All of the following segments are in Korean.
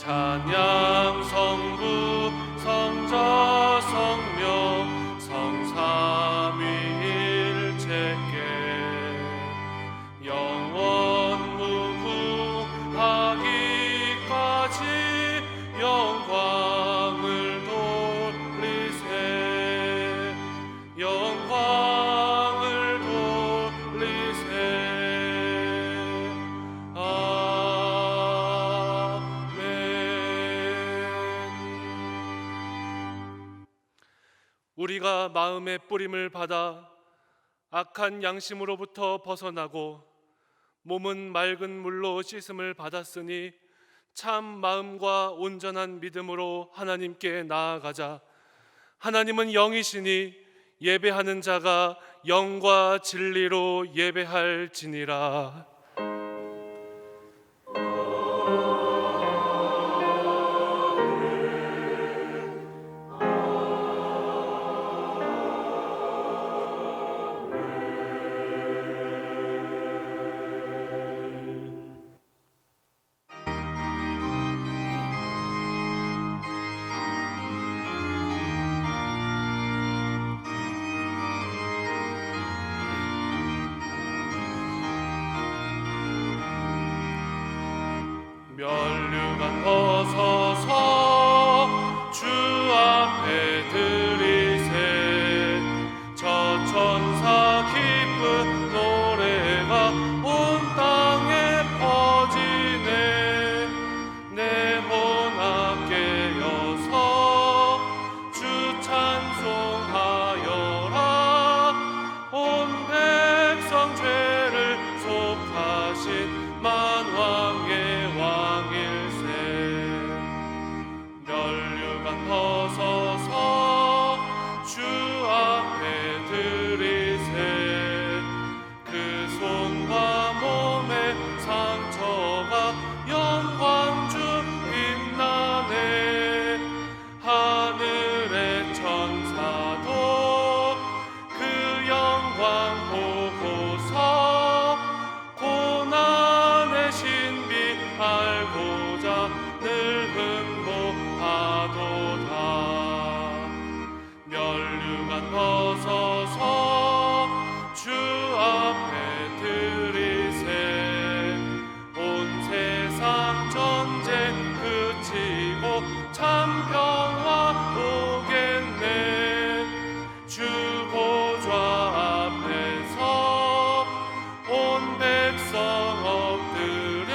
찬양 성부 성자 성령 성삼위일체께 영원 무궁하기까지 영광을 돌리세 영광을 돌리세. 우리가 마음의 뿌림을 받아 악한 양심으로부터 벗어나고 몸은 맑은 물로 씻음을 받았으니 참 마음과 온전한 믿음으로 하나님께 나아가자. 하나님은 영이시니 예배하는 자가 영과 진리로 예배할지니라. 멸류관 벗어서 주 앞에 드리세. 저 천사 기쁜 노래가 온 땅에 퍼지네. 내 혼 깨어서 주 찬송하여라. 온 백성 죄를 속하신 만왕의 왕일세. 멸류관 벗어서 주 앞에 드리세. 그 손과 몸의 상처가 영광 중 빛나네. 하늘의 천사도 그 영광 보고서 고난의 신비 알고자 늘 흥모하도다. 멸류관 벗어서 주 앞에 드리세. 온 세상 전쟁 그치고 참 평화 오겠네. 주 보좌 앞에서 온 백성 엎드려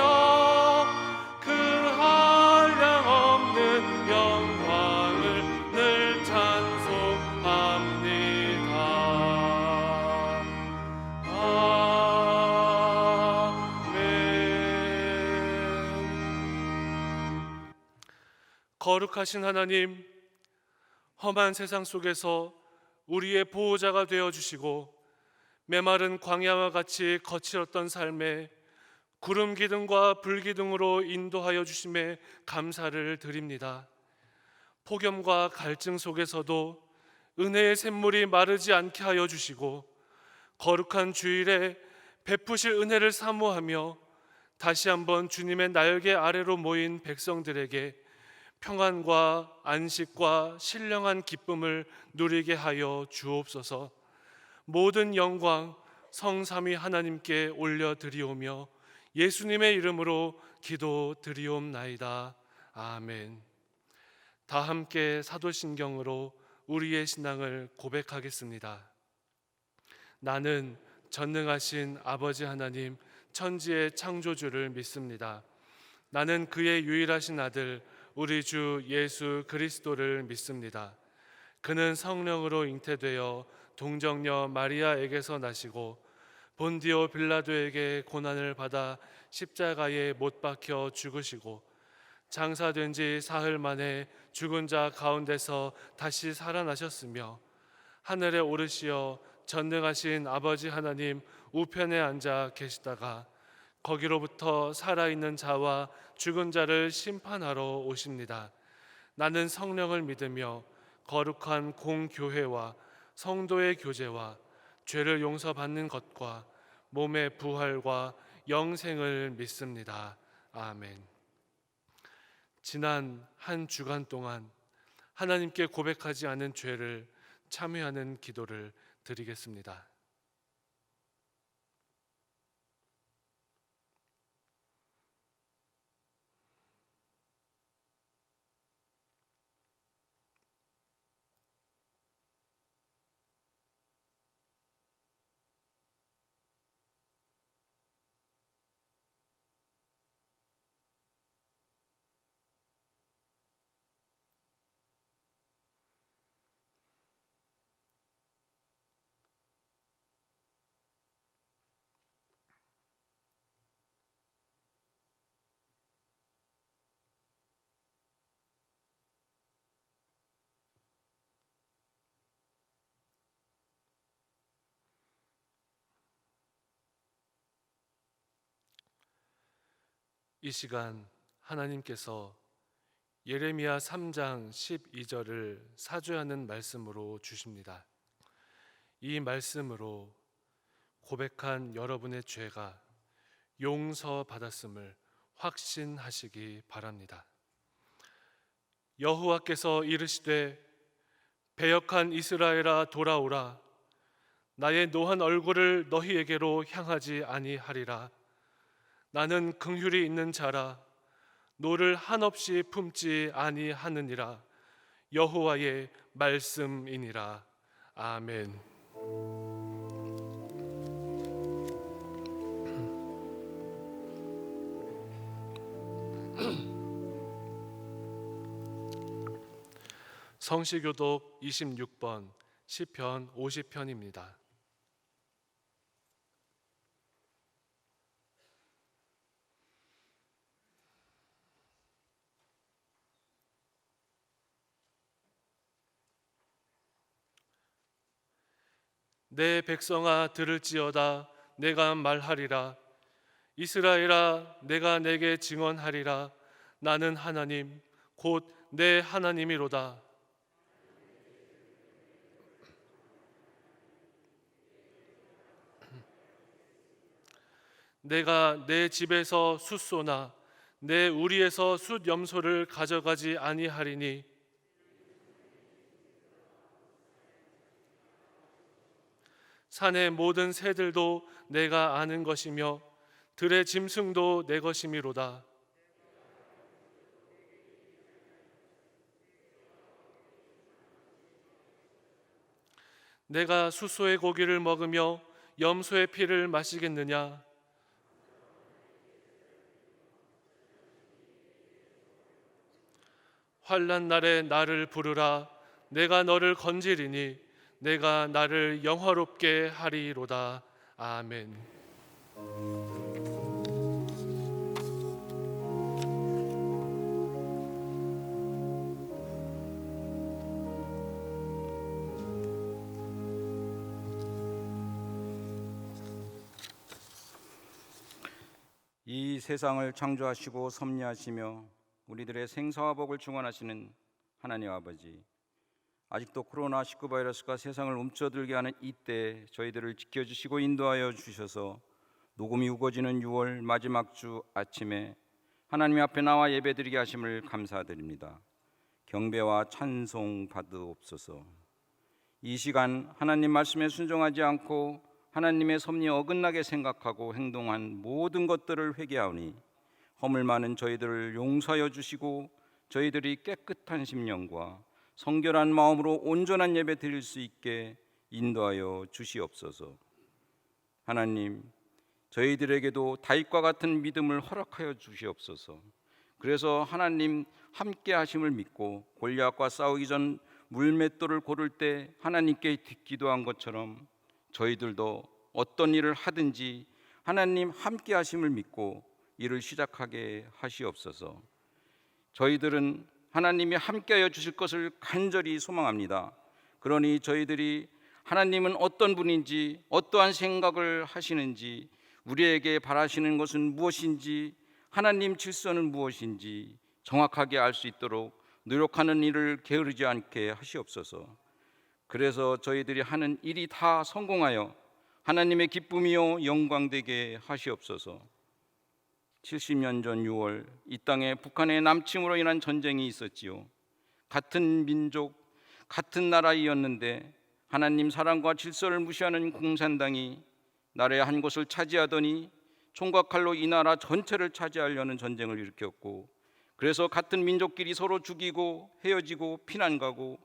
그 한량없는 영광을 늘 찬송합니다. 아멘. 거룩하신 하나님, 험한 세상 속에서 우리의 보호자가 되어주시고 메마른 광야와 같이 거칠었던 삶에 구름 기둥과 불 기둥으로 인도하여 주심에 감사를 드립니다. 폭염과 갈증 속에서도 은혜의 샘물이 마르지 않게 하여 주시고 거룩한 주일에 베푸실 은혜를 사모하며 다시 한번 주님의 날개 아래로 모인 백성들에게 평안과 안식과 신령한 기쁨을 누리게 하여 주옵소서. 모든 영광 성삼위 하나님께 올려드리오며 예수님의 이름으로 기도드리옵나이다. 아멘. 다 함께 사도신경으로 우리의 신앙을 고백하겠습니다. 나는 전능하신 아버지 하나님 천지의 창조주를 믿습니다. 나는 그의 유일하신 아들 우리 주 예수 그리스도를 믿습니다. 그는 성령으로 잉태되어 동정녀 마리아에게서 나시고 본디오 빌라도에게 고난을 받아 십자가에 못 박혀 죽으시고 장사된 지 사흘 만에 죽은 자 가운데서 다시 살아나셨으며 하늘에 오르시어 전능하신 아버지 하나님 우편에 앉아 계시다가 거기로부터 살아있는 자와 죽은 자를 심판하러 오십니다. 나는 성령을 믿으며 거룩한 공교회와 성도의 교제와 죄를 용서받는 것과 몸의 부활과 영생을 믿습니다. 아멘. 지난 한 주간 동안 하나님께 고백하지 않은 죄를 참회하는 기도를 드리겠습니다. 이 시간 하나님께서 예레미야 3장 12절을 사죄하는 말씀으로 주십니다. 이 말씀으로 고백한 여러분의 죄가 용서받았음을 확신하시기 바랍니다. 여호와께서 이르시되 배역한 이스라엘아 돌아오라. 나의 노한 얼굴을 너희에게로 향하지 아니하리라. 나는 긍휼이 있는 자라. 노를 한없이 품지 아니하느니라. 여호와의 말씀이니라. 아멘. 성시교독 26번 시편 50편입니다. 내 백성아 들을지어다. 내가 말하리라. 이스라엘아 내가 내게 증언하리라. 나는 하나님 곧 내 하나님이로다. 내가 내 집에서 숫소나 내 우리에서 숫염소를 가져가지 아니하리니 산의 모든 새들도 내가 아는 것이며 들의 짐승도 내 것이미로다. 내가 숫소의 고기를 먹으며 염소의 피를 마시겠느냐? 환난 날에 나를 부르라. 내가 너를 건지리니 내가 나를 영화롭게 하리로다. 아멘. 이 세상을 창조하시고 섭리하시며 우리들의 생사와 복을 중원하시는 하나님 아버지, 아직도 코로나19 바이러스가 세상을 움켜들게 하는 이때 저희들을 지켜주시고 인도하여 주셔서 녹음이 우거지는 6월 마지막 주 아침에 하나님 앞에 나와 예배드리게 하심을 감사드립니다. 경배와 찬송 받으옵소서. 이 시간 하나님 말씀에 순종하지 않고 하나님의 섭리에 어긋나게 생각하고 행동한 모든 것들을 회개하오니 허물 많은 저희들을 용서하여 주시고 저희들이 깨끗한 심령과 성결한 마음으로 온전한 예배 드릴 수 있게 인도하여 주시옵소서. 하나님, 저희들에게도 다윗과 같은 믿음을 허락하여 주시옵소서. 그래서 하나님 함께 하심을 믿고 골리앗과 싸우기 전 물맷돌을 고를 때 하나님께 기도한 것처럼 저희들도 어떤 일을 하든지 하나님 함께 하심을 믿고 일을 시작하게 하시옵소서. 저희들은 하나님이 함께하여 주실 것을 간절히 소망합니다. 그러니 저희들이 하나님은 어떤 분인지, 어떠한 생각을 하시는지, 우리에게 바라시는 것은 무엇인지, 하나님 질서는 무엇인지 정확하게 알 수 있도록 노력하는 일을 게으르지 않게 하시옵소서. 그래서 저희들이 하는 일이 다 성공하여 하나님의 기쁨이요 영광되게 하시옵소서. 70년 전 6월 이 땅에 북한의 남침으로 인한 전쟁이 있었지요. 같은 민족, 같은 나라이었는데 하나님 사랑과 질서를 무시하는 공산당이 나라의 한 곳을 차지하더니 총과 칼로 이 나라 전체를 차지하려는 전쟁을 일으켰고, 그래서 같은 민족끼리 서로 죽이고 헤어지고 피난 가고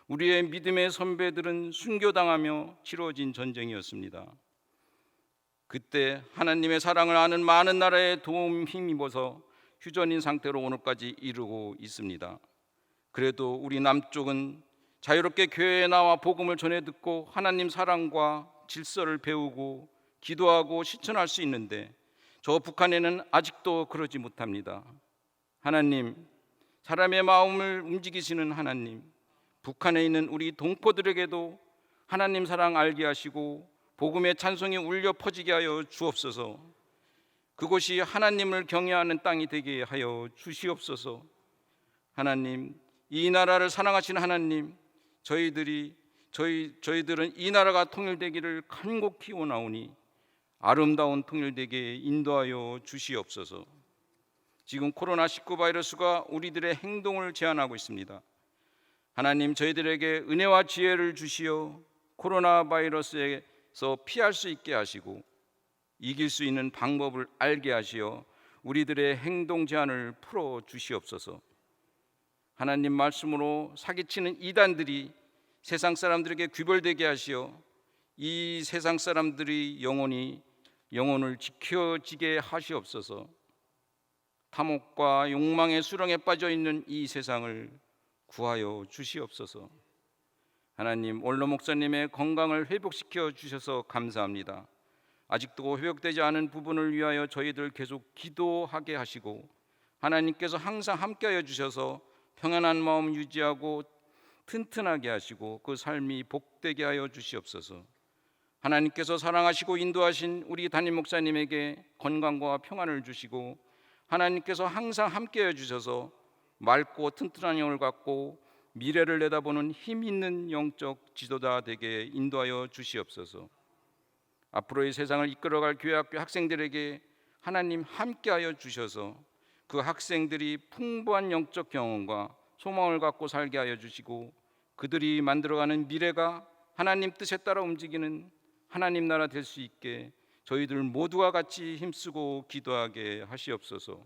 우리의 믿음의 선배들은 순교당하며 치러진 전쟁이었습니다. 그때 하나님의 사랑을 아는 많은 나라의 도움 힘입어서 휴전인 상태로 오늘까지 이르고 있습니다. 그래도 우리 남쪽은 자유롭게 교회에 나와 복음을 전해 듣고 하나님 사랑과 질서를 배우고 기도하고 실천할 수 있는데, 저 북한에는 아직도 그러지 못합니다. 하나님, 사람의 마음을 움직이시는 하나님, 북한에 있는 우리 동포들에게도 하나님 사랑 알게 하시고 복음의 찬송이 울려 퍼지게 하여 주옵소서. 그곳이 하나님을 경외하는 땅이 되게 하여 주시옵소서. 하나님, 이 나라를 사랑하시는 하나님, 저희들은 이 나라가 통일되기를 간곡히 원하오니 아름다운 통일되게 인도하여 주시옵소서. 지금 코로나19 바이러스가 우리들의 행동을 제한하고 있습니다. 하나님, 저희들에게 은혜와 지혜를 주시어 코로나 바이러스에서 피할 수 있게 하시고 이길 수 있는 방법을 알게 하시어 우리들의 행동 제한을 풀어 주시옵소서. 하나님 말씀으로 사기치는 이단들이 세상 사람들에게 귀벌되게 하시어 이 세상 사람들이 영혼을 지켜지게 하시옵소서. 탐욕과 욕망의 수렁에 빠져 있는 이 세상을 구하여 주시옵소서. 하나님, 원로 목사님의 건강을 회복시켜 주셔서 감사합니다. 아직도 회복되지 않은 부분을 위하여 저희들 계속 기도하게 하시고 하나님께서 항상 함께하여 주셔서 평안한 마음 유지하고 튼튼하게 하시고 그 삶이 복되게 하여 주시옵소서. 하나님께서 사랑하시고 인도하신 우리 담임 목사님에게 건강과 평안을 주시고 하나님께서 항상 함께해 주셔서 맑고 튼튼한 영을 갖고 미래를 내다보는 힘 있는 영적 지도자 되게 인도하여 주시옵소서. 앞으로의 세상을 이끌어갈 교회학교 학생들에게 하나님 함께하여 주셔서 그 학생들이 풍부한 영적 경험과 소망을 갖고 살게 하여 주시고 그들이 만들어가는 미래가 하나님 뜻에 따라 움직이는 하나님 나라 될 수 있게 저희들 모두와 같이 힘쓰고 기도하게 하시옵소서.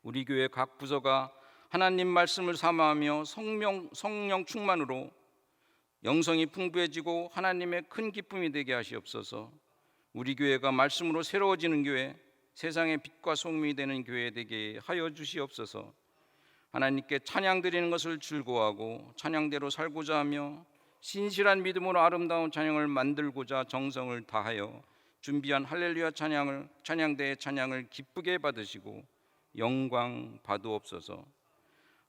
우리 교회 각 부서가 하나님 말씀을 사모하며 성령 충만으로 영성이 풍부해지고 하나님의 큰 기쁨이 되게 하시옵소서. 우리 교회가 말씀으로 새로워지는 교회, 세상의 빛과 소금이 되는 교회 되게 하여 주시옵소서. 하나님께 찬양 드리는 것을 즐거워하고 찬양대로 살고자 하며 신실한 믿음으로 아름다운 찬양을 만들고자 정성을 다하여 준비한 할렐루야 찬양대의 찬양을 기쁘게 받으시고 영광 받으옵소서.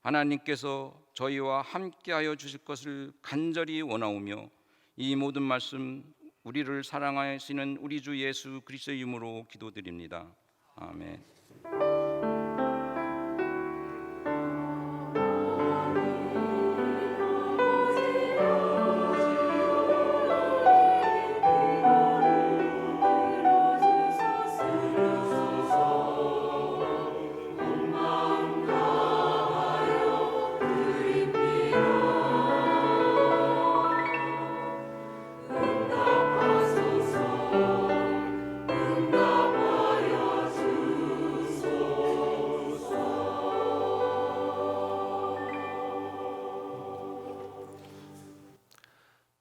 하나님께서 저희와 함께하여 주실 것을 간절히 원하오며 이 모든 말씀 우리를 사랑하시는 우리 주 예수 그리스도의 이름으로 기도드립니다. 아멘.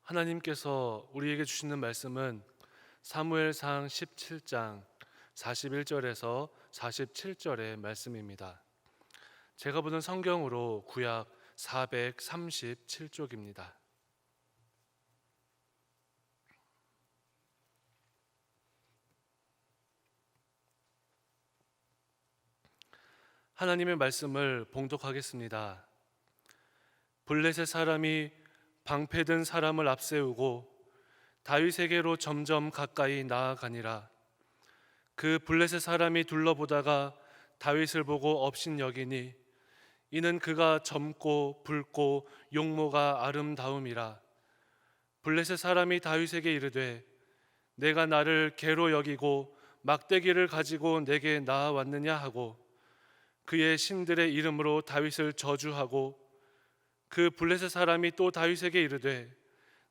하나님께서 우리에게 주시는 말씀은 사무엘상 17장 41절에서 47절의 말씀입니다. 제가 보는 성경으로 구약 437쪽입니다. 하나님의 말씀을 봉독하겠습니다. 블레셋 사람이 방패든 사람을 앞세우고 다윗에게로 점점 가까이 나아가니라. 그 블레셋 사람이 둘러보다가 다윗을 보고 업신여기니 이는 그가 젊고 붉고 용모가 아름다움이라. 블레셋 사람이 다윗에게 이르되 내가 나를 개로 여기고 막대기를 가지고 내게 나아왔느냐 하고 그의 신들의 이름으로 다윗을 저주하고 그 블레셋 사람이 또 다윗에게 이르되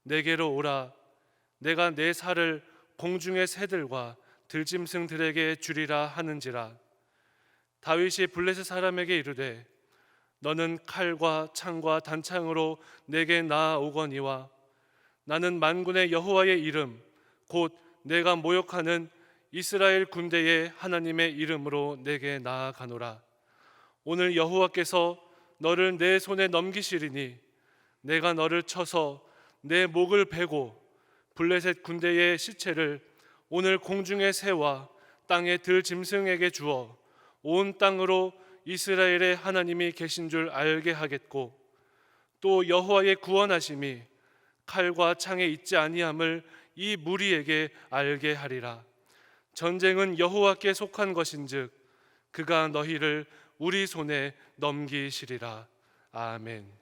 내게로 오라 내가 내 살을 공중의 새들과 들짐승들에게 주리라 하는지라. 다윗이 블레셋 사람에게 이르되 너는 칼과 창과 단창으로 내게 나아오거니와 나는 만군의 여호와의 이름 곧 내가 모욕하는 이스라엘 군대의 하나님의 이름으로 내게 나아가노라. 오늘 여호와께서 너를 내 손에 넘기시리니 내가 너를 쳐서 내 목을 베고 블레셋 군대의 시체를 오늘 공중의 새와 땅의 들짐승에게 주어 온 땅으로 이스라엘의 하나님이 계신 줄 알게 하겠고 또 여호와의 구원하심이 칼과 창에 있지 아니함을 이 무리에게 알게 하리라. 전쟁은 여호와께 속한 것인즉 그가 너희를 우리 손에 넘기시리라. 아멘.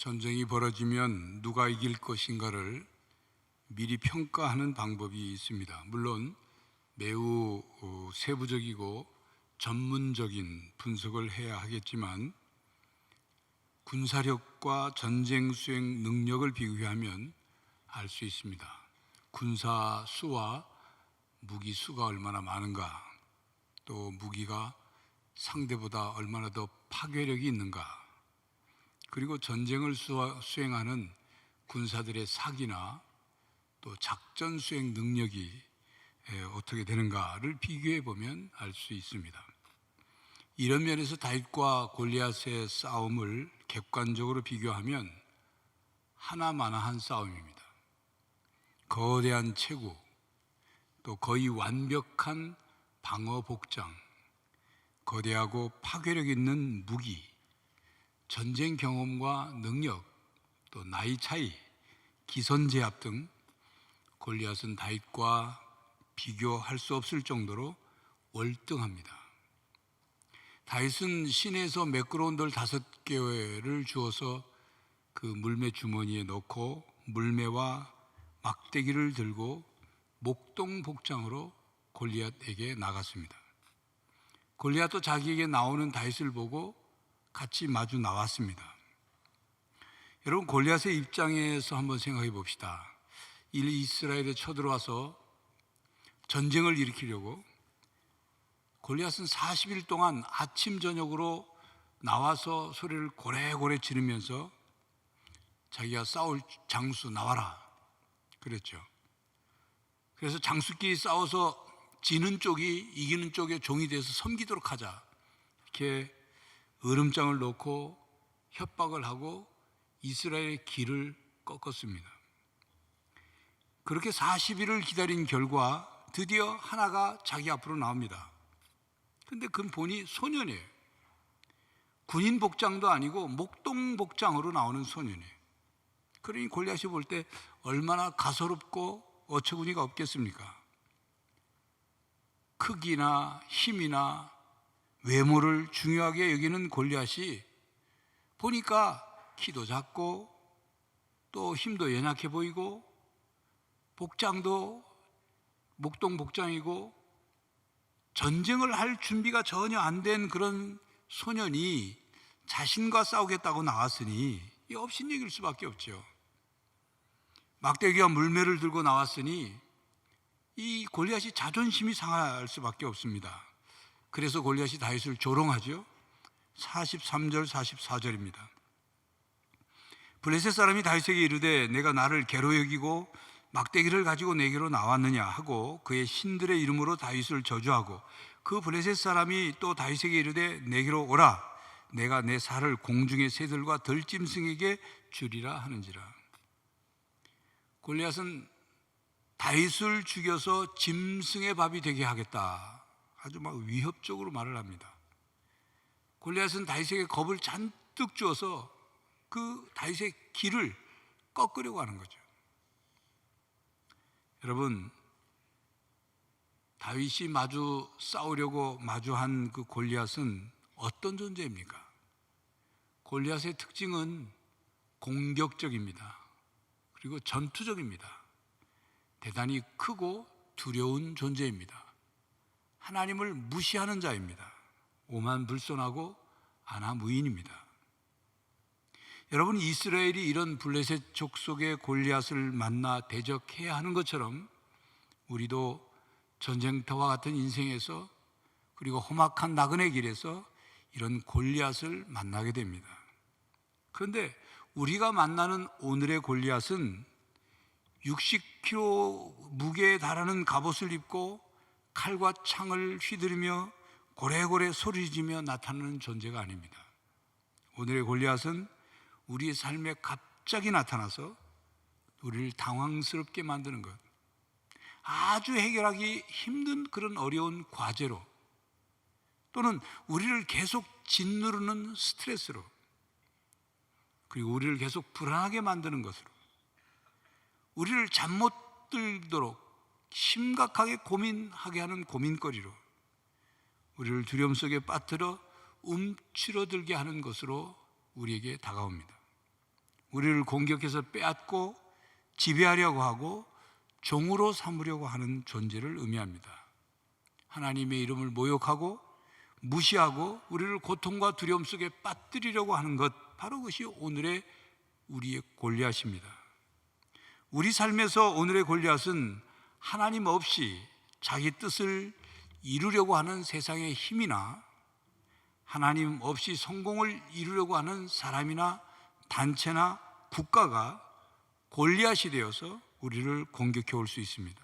전쟁이 벌어지면 누가 이길 것인가를 미리 평가하는 방법이 있습니다. 물론 매우 세부적이고 전문적인 분석을 해야 하겠지만 군사력과 전쟁 수행 능력을 비교하면 알 수 있습니다. 군사 수와 무기 수가 얼마나 많은가, 또 무기가 상대보다 얼마나 더 파괴력이 있는가, 그리고 전쟁을 수행하는 군사들의 사기나 또 작전 수행 능력이 어떻게 되는가를 비교해 보면 알 수 있습니다. 이런 면에서 다윗과 골리앗의 싸움을 객관적으로 비교하면 하나마나한 싸움입니다. 거대한 체구, 또 거의 완벽한 방어 복장, 거대하고 파괴력 있는 무기, 전쟁 경험과 능력, 또 나이 차이, 기선 제압 등 골리앗은 다윗과 비교할 수 없을 정도로 월등합니다. 다윗은 시내에서 매끄러운 돌 5개를 주어서 그 물매 주머니에 넣고 물매와 막대기를 들고 목동 복장으로 골리앗에게 나갔습니다. 골리앗도 자기에게 나오는 다윗을 보고 같이 마주 나왔습니다. 여러분, 골리앗의 입장에서 한번 생각해 봅시다. 이스라엘에 쳐들어와서 전쟁을 일으키려고 골리앗은 40일 동안 아침 저녁으로 나와서 소리를 고래고래 지르면서 자기가 싸울 장수 나와라 그랬죠. 그래서 장수끼리 싸워서 지는 쪽이 이기는 쪽의 종이 돼서 섬기도록 하자, 이렇게 으름장을 놓고 협박을 하고 이스라엘의 길을 꺾었습니다. 그렇게 40일을 기다린 결과 드디어 하나가 자기 앞으로 나옵니다. 근데 그건 보니 소년이에요. 군인 복장도 아니고 목동 복장으로 나오는 소년이에요. 그러니 골리앗이 볼 때 얼마나 가소롭고 어처구니가 없겠습니까? 크기나 힘이나 외모를 중요하게 여기는 골리앗이 보니까 키도 작고 또 힘도 연약해 보이고 복장도 목동 복장이고 전쟁을 할 준비가 전혀 안 된 그런 소년이 자신과 싸우겠다고 나왔으니 이 업신여길 수밖에 없죠. 막대기와 물매를 들고 나왔으니 이 골리앗이 자존심이 상할 수밖에 없습니다. 그래서 골리앗이 다윗을 조롱하죠. 43절 44절입니다. 블레셋 사람이 다윗에게 이르되 내가 나를 개로 여기고 막대기를 가지고 내게로 나왔느냐 하고 그의 신들의 이름으로 다윗을 저주하고 그 블레셋 사람이 또 다윗에게 이르되 내게로 오라 내가 내 살을 공중의 새들과 들짐승에게 주리라 하는지라. 골리앗은 다윗을 죽여서 짐승의 밥이 되게 하겠다, 아주 막 위협적으로 말을 합니다. 골리앗은 다윗에게 겁을 잔뜩 주어서 그 다윗의 길을 꺾으려고 하는 거죠. 여러분, 다윗이 싸우려고 마주한 그 골리앗은 어떤 존재입니까? 골리앗의 특징은 공격적입니다. 그리고 전투적입니다. 대단히 크고 두려운 존재입니다. 하나님을 무시하는 자입니다. 오만불손하고 안하무인입니다. 여러분, 이스라엘이 이런 블레셋 족속의 골리앗을 만나 대적해야 하는 것처럼 우리도 전쟁터와 같은 인생에서 그리고 험악한 나그네 길에서 이런 골리앗을 만나게 됩니다. 그런데 우리가 만나는 오늘의 골리앗은 60kg 무게에 달하는 갑옷을 입고 칼과 창을 휘두르며 고래고래 소리지며 나타나는 존재가 아닙니다. 오늘의 골리앗은 우리의 삶에 갑자기 나타나서 우리를 당황스럽게 만드는 것, 아주 해결하기 힘든 그런 어려운 과제로, 또는 우리를 계속 짓누르는 스트레스로, 그리고 우리를 계속 불안하게 만드는 것으로, 우리를 잠 못 들도록 심각하게 고민하게 하는 고민거리로, 우리를 두려움 속에 빠뜨려 움츠러들게 하는 것으로 우리에게 다가옵니다. 우리를 공격해서 빼앗고 지배하려고 하고 종으로 삼으려고 하는 존재를 의미합니다. 하나님의 이름을 모욕하고 무시하고 우리를 고통과 두려움 속에 빠뜨리려고 하는 것, 바로 그것이 오늘의 우리의 골리앗입니다. 우리 삶에서 오늘의 골리앗은 하나님 없이 자기 뜻을 이루려고 하는 세상의 힘이나 하나님 없이 성공을 이루려고 하는 사람이나 단체나 국가가 골리앗이 되어서 우리를 공격해 올 수 있습니다.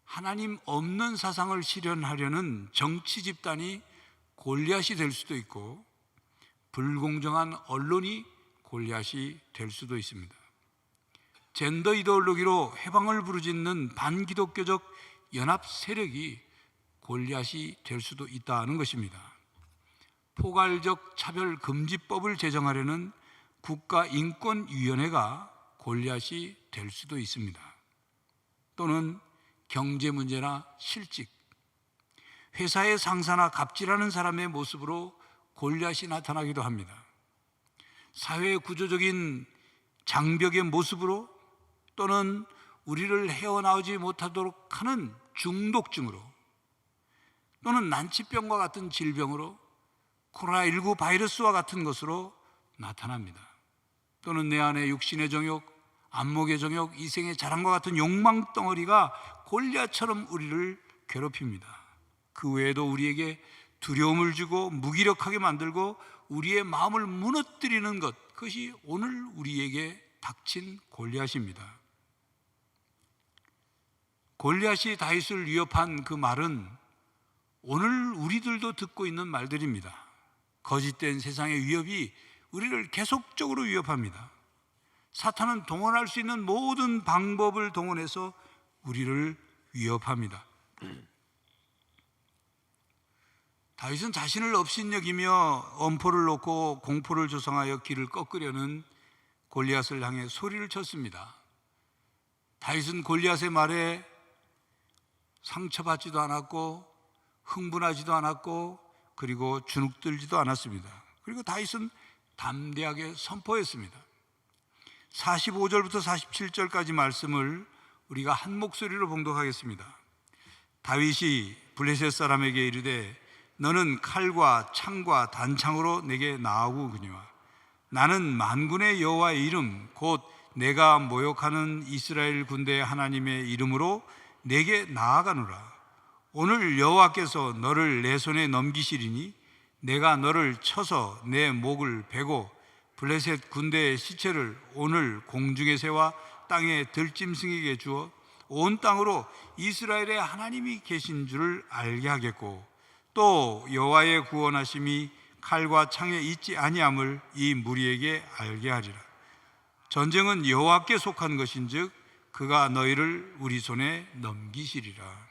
하나님 없는 사상을 실현하려는 정치 집단이 골리앗이 될 수도 있고, 불공정한 언론이 골리앗이 될 수도 있습니다. 젠더 이데올로기로 해방을 부르짖는 반기독교적 연합 세력이 골리앗이 될 수도 있다는 것입니다. 포괄적 차별금지법을 제정하려는 국가인권위원회가 골리앗이 될 수도 있습니다. 또는 경제 문제나 실직, 회사의 상사나 갑질하는 사람의 모습으로 골리앗이 나타나기도 합니다. 사회 구조적인 장벽의 모습으로, 또는 우리를 헤어나오지 못하도록 하는 중독증으로, 또는 난치병과 같은 질병으로, 코로나19 바이러스와 같은 것으로 나타납니다. 또는 내 안에 육신의 정욕, 안목의 정욕, 이생의 자랑과 같은 욕망 덩어리가 골리앗처럼 우리를 괴롭힙니다. 그 외에도 우리에게 두려움을 주고 무기력하게 만들고 우리의 마음을 무너뜨리는 것, 그것이 오늘 우리에게 닥친 골리앗입니다. 골리앗이 다윗을 위협한 그 말은 오늘 우리들도 듣고 있는 말들입니다. 거짓된 세상의 위협이 우리를 계속적으로 위협합니다. 사탄은 동원할 수 있는 모든 방법을 동원해서 우리를 위협합니다. 다윗은 자신을 업신여기며 엄포를 놓고 공포를 조성하여 길을 꺾으려는 골리앗을 향해 소리를 쳤습니다. 다윗은 골리앗의 말에 상처받지도 않았고 흥분하지도 않았고 그리고 주눅들지도 않았습니다. 그리고 다윗은 담대하게 선포했습니다. 45절부터 47절까지 말씀을 우리가 한 목소리로 봉독하겠습니다. 다윗이 블레셋 사람에게 이르되 너는 칼과 창과 단창으로 내게 나아오거니와 나는 만군의 여호와의 이름 곧 내가 모욕하는 이스라엘 군대 하나님의 이름으로 내게 나아가노라. 오늘 여호와께서 너를 내 손에 넘기시리니 내가 너를 쳐서 내 목을 베고 블레셋 군대의 시체를 오늘 공중의 새와 땅의 들짐승에게 주어 온 땅으로 이스라엘의 하나님이 계신 줄을 알게 하겠고 또 여호와의 구원하심이 칼과 창에 있지 아니함을 이 무리에게 알게 하리라. 전쟁은 여호와께 속한 것인즉 그가 너희를 우리 손에 넘기시리라.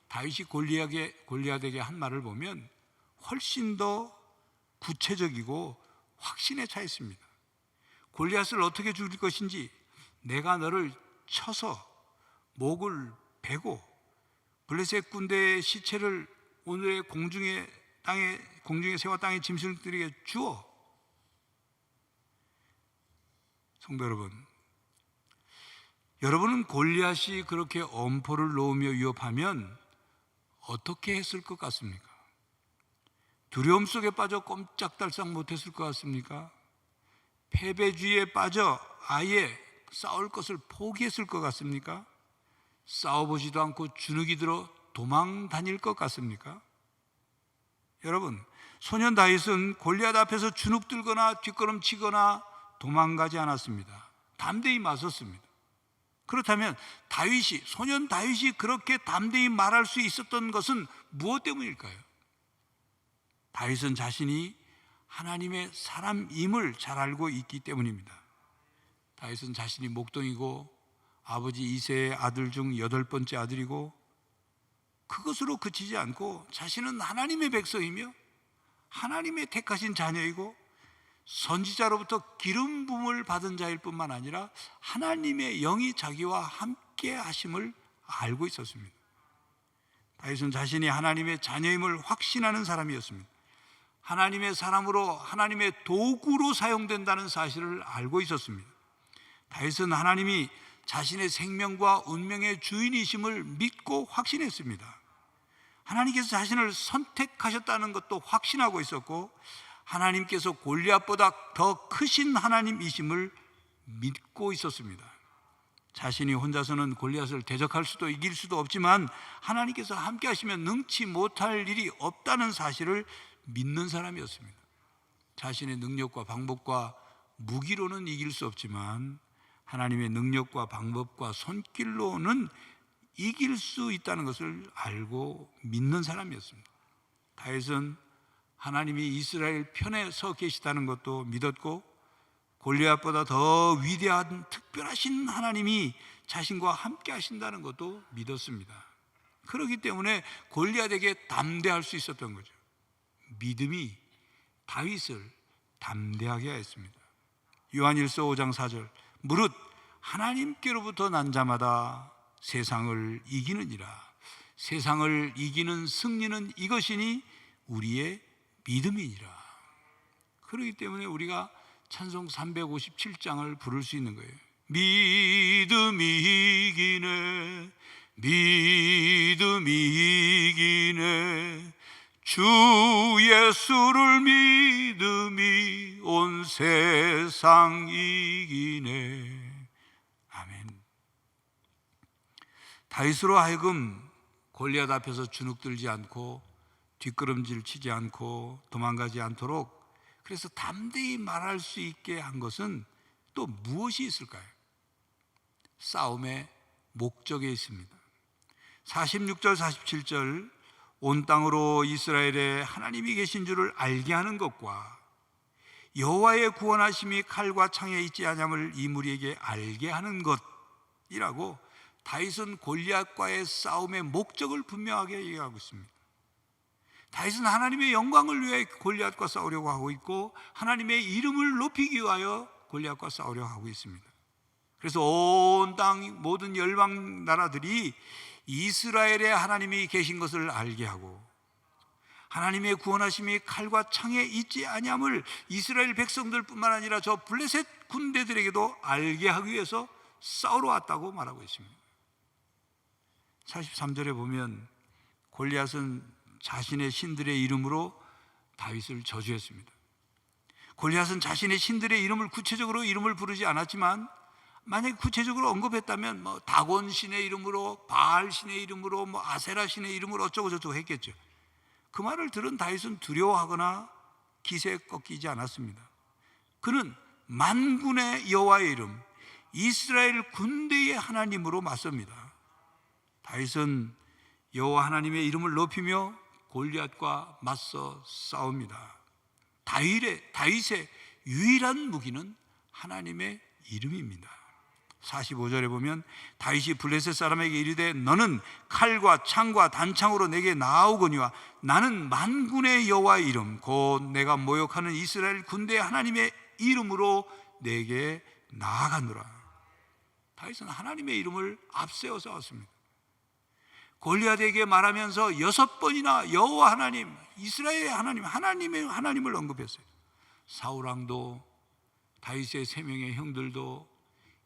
다윗이 골리앗에게 한 말을 보면 훨씬 더 구체적이고 확신에 차 있습니다. 골리앗을 어떻게 죽일 것인지, 내가 너를 쳐서 목을 베고 블레셋 군대의 시체를 오늘의 공중의 새와 땅의 짐승들에게 주어. 성도 여러분은 골리앗이 그렇게 엄포를 놓으며 위협하면 어떻게 했을 것 같습니까? 두려움 속에 빠져 꼼짝달싹 못했을 것 같습니까? 패배주의에 빠져 아예 싸울 것을 포기했을 것 같습니까? 싸워보지도 않고 주눅이 들어 도망 다닐 것 같습니까? 여러분, 소년 다윗은 골리앗 앞에서 주눅 들거나 뒷걸음치거나 도망가지 않았습니다. 담대히 맞섰습니다. 그렇다면 소년 다윗이 그렇게 담대히 말할 수 있었던 것은 무엇 때문일까요? 다윗은 자신이 하나님의 사람임을 잘 알고 있기 때문입니다. 다윗은 자신이 목동이고 아버지 이새의 아들 중 8번째 아들이고 그것으로 그치지 않고 자신은 하나님의 백성이며 하나님의 택하신 자녀이고 선지자로부터 기름 부음을 받은 자일 뿐만 아니라 하나님의 영이 자기와 함께 하심을 알고 있었습니다. 다윗은 자신이 하나님의 자녀임을 확신하는 사람이었습니다. 하나님의 사람으로 하나님의 도구로 사용된다는 사실을 알고 있었습니다. 다윗은 하나님이 자신의 생명과 운명의 주인이심을 믿고 확신했습니다. 하나님께서 자신을 선택하셨다는 것도 확신하고 있었고 하나님께서 골리앗보다 더 크신 하나님이심을 믿고 있었습니다. 자신이 혼자서는 골리앗을 대적할 수도 이길 수도 없지만 하나님께서 함께 하시면 능치 못할 일이 없다는 사실을 믿는 사람이었습니다. 자신의 능력과 방법과 무기로는 이길 수 없지만 하나님의 능력과 방법과 손길로는 이길 수 있다는 것을 알고 믿는 사람이었습니다. 다윗은 하나님이 이스라엘 편에 서 계시다는 것도 믿었고 골리앗보다 더 위대한 특별하신 하나님이 자신과 함께 하신다는 것도 믿었습니다. 그렇기 때문에 골리앗에게 담대할 수 있었던 거죠. 믿음이 다윗을 담대하게 하였습니다. 요한일서 5장 4절 무릇 하나님께로부터 난 자마다 세상을 이기느니라. 세상을 이기는 승리는 이것이니 우리의 믿음이니라. 그렇기 때문에 우리가 찬송 357장을 부를 수 있는 거예요. 믿음이 이기네, 믿음이 이기네, 주 예수를 믿음이 온 세상 이기네. 아멘. 다윗으로 하여금 골리앗 앞에서 주눅들지 않고 뒷걸음질 치지 않고 도망가지 않도록 그래서 담대히 말할 수 있게 한 것은 또 무엇이 있을까요? 싸움의 목적에 있습니다. 46절 47절 온 땅으로 이스라엘에 하나님이 계신 줄을 알게 하는 것과 여호와의 구원하심이 칼과 창에 있지 아니함을 이 무리에게 알게 하는 것이라고 다윗은 골리앗과의 싸움의 목적을 분명하게 얘기하고 있습니다. 다윗은 하나님의 영광을 위해 골리앗과 싸우려고 하고 있고 하나님의 이름을 높이기 위하여 골리앗과 싸우려고 하고 있습니다. 그래서 온 땅 모든 열방 나라들이 이스라엘에 하나님이 계신 것을 알게 하고 하나님의 구원하심이 칼과 창에 있지 아니함을 이스라엘 백성들뿐만 아니라 저 블레셋 군대들에게도 알게 하기 위해서 싸우러 왔다고 말하고 있습니다. 43절에 보면 골리앗은 자신의 신들의 이름으로 다윗을 저주했습니다. 골리앗은 자신의 신들의 이름을 구체적으로 이름을 부르지 않았지만 만약에 구체적으로 언급했다면 다곤 신의 이름으로, 바알 신의 이름으로, 아세라 신의 이름으로 어쩌고 저쩌고 했겠죠. 그 말을 들은 다윗은 두려워하거나 기세에 꺾이지 않았습니다. 그는 만군의 여호와의 이름, 이스라엘 군대의 하나님으로 맞섭니다. 다윗은 여호와 하나님의 이름을 높이며 골리앗과 맞서 싸웁니다. 다윗의 유일한 무기는 하나님의 이름입니다. 45절에 보면 다윗이 블레셋 사람에게 이르되 너는 칼과 창과 단창으로 내게 나아오거니와 나는 만군의 여호와의 이름 곧 내가 모욕하는 이스라엘 군대의 하나님의 이름으로 내게 나아가노라. 다윗은 하나님의 이름을 앞세워 싸웠습니다. 골리앗에게 말하면서 6번이나 여호와 하나님, 이스라엘의 하나님, 하나님을 언급했어요. 사울왕도 다윗의 3명의 형들도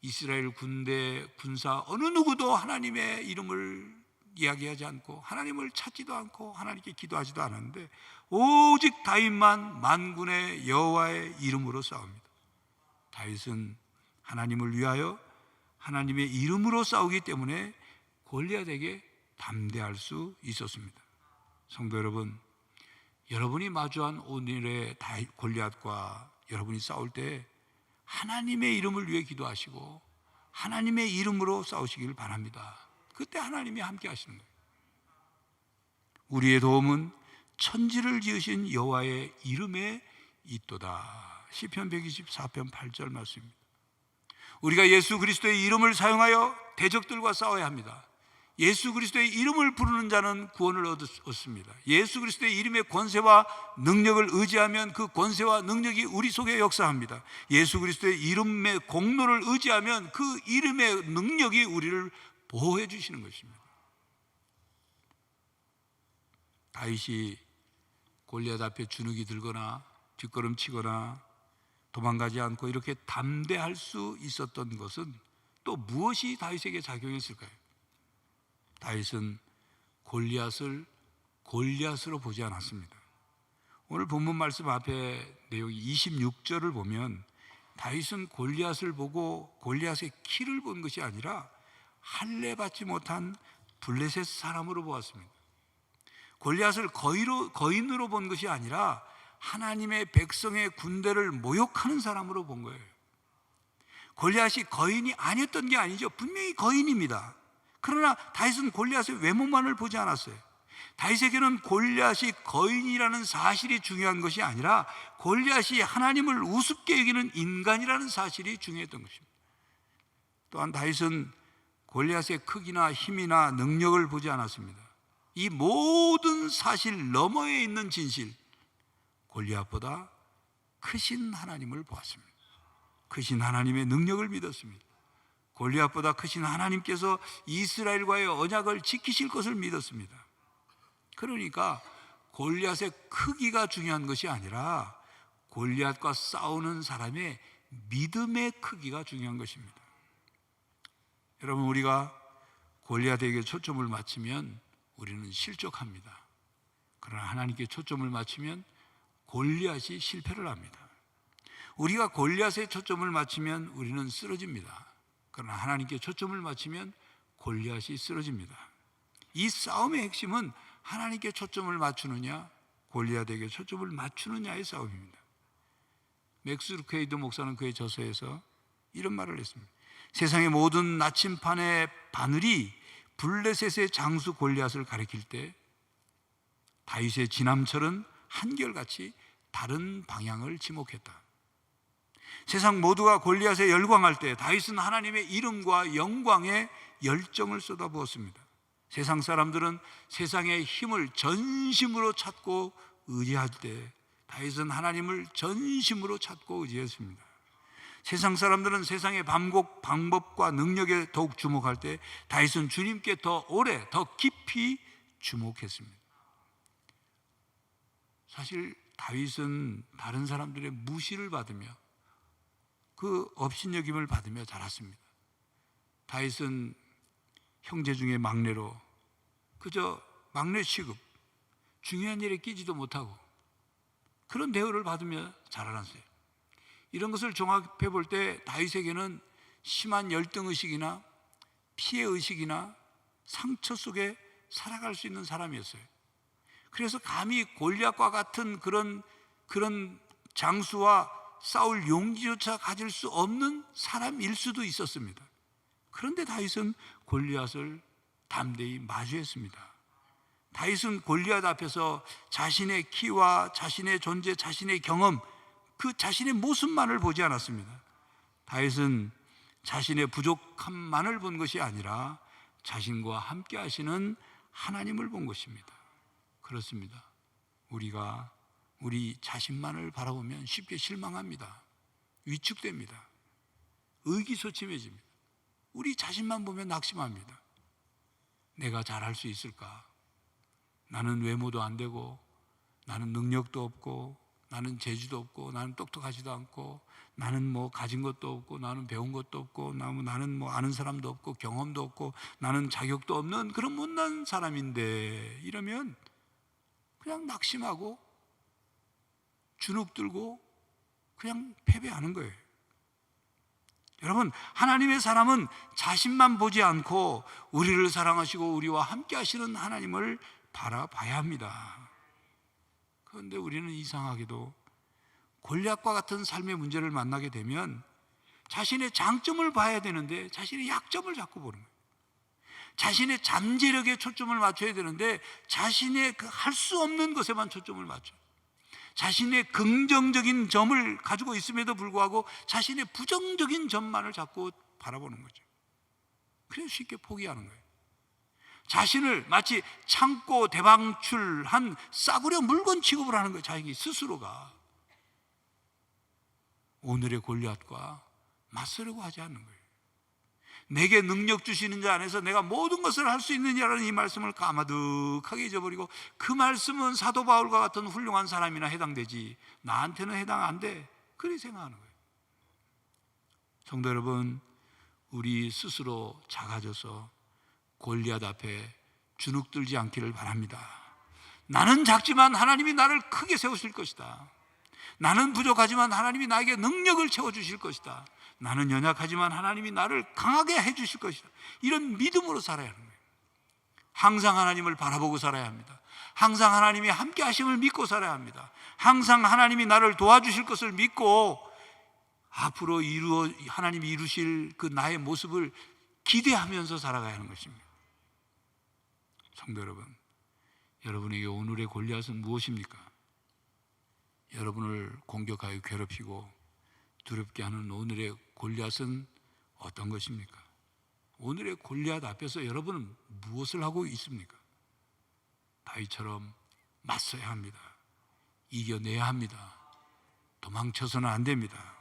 이스라엘 군대 군사 어느 누구도 하나님의 이름을 이야기하지 않고 하나님을 찾지도 않고 하나님께 기도하지도 않았는데 오직 다윗만 만군의 여호와의 이름으로 싸웁니다. 다윗은 하나님을 위하여 하나님의 이름으로 싸우기 때문에 골리앗에게 담대할 수 있었습니다. 성도 여러분, 여러분이 마주한 오늘의 골리앗과 여러분이 싸울 때 하나님의 이름을 위해 기도하시고 하나님의 이름으로 싸우시길 바랍니다. 그때 하나님이 함께 하시는 거예요. 우리의 도움은 천지를 지으신 여호와의 이름에 있도다. 시편 124편 8절 말씀입니다. 우리가 예수 그리스도의 이름을 사용하여 대적들과 싸워야 합니다. 예수 그리스도의 이름을 부르는 자는 구원을 얻습니다. 예수 그리스도의 이름의 권세와 능력을 의지하면 그 권세와 능력이 우리 속에 역사합니다. 예수 그리스도의 이름의 공로를 의지하면 그 이름의 능력이 우리를 보호해 주시는 것입니다. 다윗이 골리앗 앞에 주눅이 들거나 뒷걸음치거나 도망가지 않고 이렇게 담대할 수 있었던 것은 또 무엇이 다윗에게 작용했을까요? 다윗은 골리앗을 골리앗으로 보지 않았습니다. 오늘 본문 말씀 앞에 내용이 26절을 보면 다윗은 골리앗을 보고 골리앗의 키를 본 것이 아니라 할례 받지 못한 블레셋 사람으로 보았습니다. 골리앗을 거인으로 본 것이 아니라 하나님의 백성의 군대를 모욕하는 사람으로 본 거예요. 골리앗이 거인이 아니었던 게 아니죠. 분명히 거인입니다. 그러나 다윗은 골리앗의 외모만을 보지 않았어요. 다윗에게는 골리앗이 거인이라는 사실이 중요한 것이 아니라 골리앗이 하나님을 우습게 여기는 인간이라는 사실이 중요했던 것입니다. 또한 다윗은 골리앗의 크기나 힘이나 능력을 보지 않았습니다. 이 모든 사실 너머에 있는 진실, 골리앗보다 크신 하나님을 보았습니다. 크신 하나님의 능력을 믿었습니다. 골리앗보다 크신 하나님께서 이스라엘과의 언약을 지키실 것을 믿었습니다. 그러니까 골리앗의 크기가 중요한 것이 아니라 골리앗과 싸우는 사람의 믿음의 크기가 중요한 것입니다. 여러분, 우리가 골리앗에게 초점을 맞추면 우리는 실족합니다. 그러나 하나님께 초점을 맞추면 골리앗이 실패를 합니다. 우리가 골리앗에 초점을 맞추면 우리는 쓰러집니다. 그러나 하나님께 초점을 맞추면 골리앗이 쓰러집니다. 이 싸움의 핵심은 하나님께 초점을 맞추느냐, 골리앗에게 초점을 맞추느냐의 싸움입니다. 맥스 루케이드 목사는 그의 저서에서 이런 말을 했습니다. 세상의 모든 나침판의 바늘이 블레셋의 장수 골리앗을 가리킬 때 다윗의 지남철은 한결같이 다른 방향을 지목했다. 세상 모두가 골리앗에 열광할 때 다윗은 하나님의 이름과 영광에 열정을 쏟아부었습니다. 세상 사람들은 세상의 힘을 전심으로 찾고 의지할 때 다윗은 하나님을 전심으로 찾고 의지했습니다. 세상 사람들은 세상의 방법과 능력에 더욱 주목할 때 다윗은 주님께 더 오래, 더 깊이 주목했습니다. 사실 다윗은 다른 사람들의 무시를 받으며 그 업신여김을 받으며 자랐습니다. 다윗은 형제 중에 막내로 그저 막내 취급, 중요한 일에 끼지도 못하고 그런 대우를 받으며 자라났어요. 이런 것을 종합해 볼 때 다윗에게는 심한 열등의식이나 피해의식이나 상처 속에 살아갈 수 있는 사람이었어요. 그래서 감히 골리앗과 같은 그런 장수와 싸울 용기조차 가질 수 없는 사람일 수도 있었습니다. 그런데 다윗은 골리앗을 담대히 마주했습니다. 다윗은 골리앗 앞에서 자신의 키와 자신의 존재, 자신의 경험, 그 자신의 모습만을 보지 않았습니다. 다윗은 자신의 부족함만을 본 것이 아니라 자신과 함께 하시는 하나님을 본 것입니다. 그렇습니다. 우리가 우리 자신만을 바라보면 쉽게 실망합니다. 위축됩니다. 의기소침해집니다. 우리 자신만 보면 낙심합니다. 내가 잘할 수 있을까? 나는 외모도 안 되고, 나는 능력도 없고, 나는 재주도 없고, 나는 똑똑하지도 않고, 나는 뭐 가진 것도 없고, 나는 배운 것도 없고, 나는 뭐 아는 사람도 없고, 경험도 없고, 나는 자격도 없는 그런 못난 사람인데, 이러면 그냥 낙심하고 주눅들고 그냥 패배하는 거예요. 여러분, 하나님의 사람은 자신만 보지 않고 우리를 사랑하시고 우리와 함께 하시는 하나님을 바라봐야 합니다. 그런데 우리는 이상하게도 골리앗과 같은 삶의 문제를 만나게 되면 자신의 장점을 봐야 되는데 자신의 약점을 자꾸 보는 거예요. 자신의 잠재력에 초점을 맞춰야 되는데 자신의 그 할 수 없는 것에만 초점을 맞춰요. 자신의 긍정적인 점을 가지고 있음에도 불구하고 자신의 부정적인 점만을 자꾸 바라보는 거죠. 그래서 쉽게 포기하는 거예요. 자신을 마치 창고 대방출한 싸구려 물건 취급을 하는 거예요. 자기 스스로가. 오늘의 골리앗과 맞서려고 하지 않는 거예요. 내게 능력 주시는 자 안에서 내가 모든 것을 할 수 있느냐라는 이 말씀을 까마득하게 잊어버리고 그 말씀은 사도 바울과 같은 훌륭한 사람이나 해당되지 나한테는 해당 안 돼. 그렇게 생각하는 거예요. 성도 여러분, 우리 스스로 작아져서 골리앗 앞에 주눅들지 않기를 바랍니다. 나는 작지만 하나님이 나를 크게 세우실 것이다. 나는 부족하지만 하나님이 나에게 능력을 채워주실 것이다. 나는 연약하지만 하나님이 나를 강하게 해주실 것이다. 이런 믿음으로 살아야 하는 거예요. 항상 하나님을 바라보고 살아야 합니다. 항상 하나님이 함께 하심을 믿고 살아야 합니다. 항상 하나님이 나를 도와주실 것을 믿고 앞으로 하나님이 이루실 그 나의 모습을 기대하면서 살아가야 하는 것입니다. 성도 여러분, 여러분에게 오늘의 골리앗은 무엇입니까? 여러분을 공격하여 괴롭히고 두렵게 하는 오늘의 골리앗은 어떤 것입니까? 오늘의 골리앗 앞에서 여러분은 무엇을 하고 있습니까? 다윗처럼 맞서야 합니다. 이겨내야 합니다. 도망쳐서는 안 됩니다.